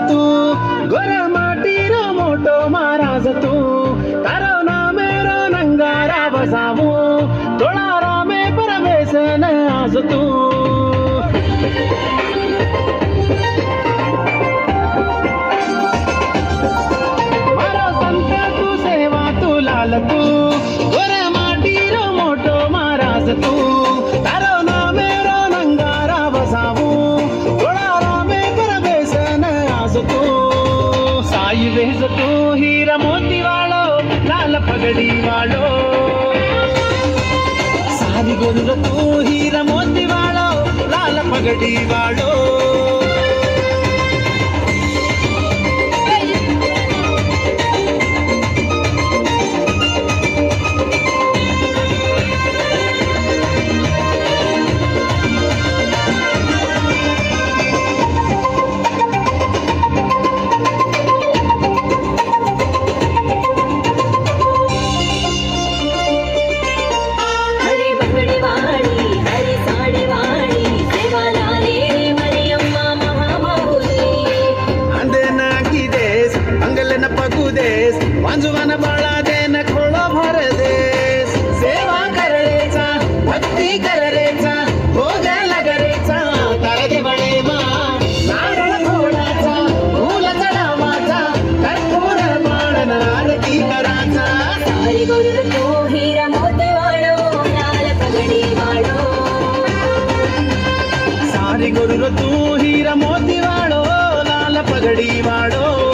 तू गोरा माटीरो मोटो महाराज तू तारो नामेरो नंगारा बसावू तोळा रामे परमेशन आज तू मारो संत तू सेवा तू लाल तू गोरा माटीरो मोटो महाराज तू तारो नामेरो नंगारा बसावू तोळा रामे परमेशन आज तू साई वेज तू हीरा मोती वाळो लाल पगडी वाळो सारी गोरुर तू हीरा मोती वाळो लाल पगडी वाळो वांजुवान बाळा देन खोळो भर देस सेवा करेचा भक्ती करेचा भोग लगरेचा तारदे बळे मा नारळ फोडाचा फूल चढावाचा कर्पूर माळन आरती कराचा सारी गोरुर तू हीरा मोती वाळो लाल पगडी वाळो सारी गोरुर तू हीरा मोती वाळो लाल पगडी वाळो